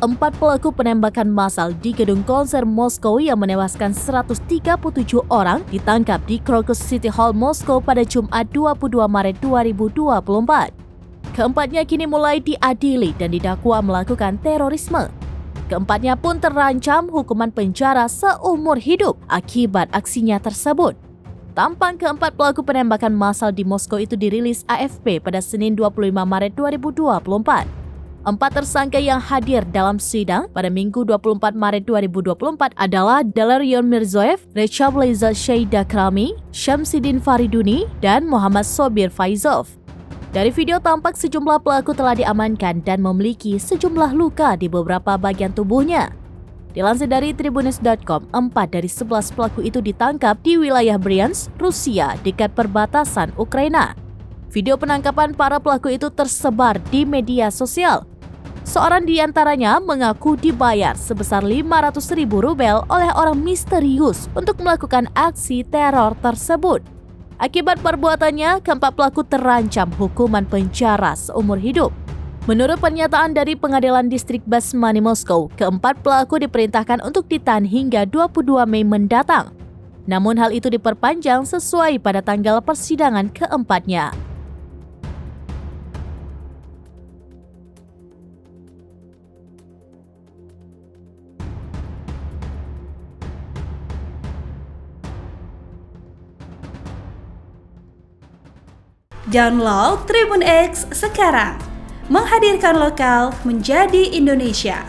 4 pelaku penembakan massal di gedung konser Moskow yang menewaskan 137 orang ditangkap di Crocus City Hall Moskow pada Jumat 22 Maret 2024. Keempatnya kini mulai diadili dan didakwa melakukan terorisme. Keempatnya pun terancam hukuman penjara seumur hidup akibat aksinya tersebut. Tampang keempat pelaku penembakan massal di Moskow itu dirilis AFP pada Senin 25 Maret 2024. 4 tersangka yang hadir dalam sidang pada Minggu 24 Maret 2024 adalah Dalarion Mirzoev, Rechavleza Sheidakrami, Shamsidin Fariduni, dan Muhammad Sobir Faizov. Dari video tampak sejumlah pelaku telah diamankan dan memiliki sejumlah luka di beberapa bagian tubuhnya. Dilansir dari Tribunnews.com, 4 dari 11 pelaku itu ditangkap di wilayah Bryansk, Rusia, dekat perbatasan Ukraina. Video penangkapan para pelaku itu tersebar di media sosial. Seorang di antaranya mengaku dibayar sebesar 500.000 rubel oleh orang misterius untuk melakukan aksi teror tersebut. Akibat perbuatannya, keempat pelaku terancam hukuman penjara seumur hidup. Menurut pernyataan dari Pengadilan Distrik Basmany Moskow, keempat pelaku diperintahkan untuk ditahan hingga 22 Mei mendatang. Namun hal itu diperpanjang sesuai pada tanggal persidangan keempatnya. Download Tribun X sekarang, menghadirkan lokal menjadi Indonesia.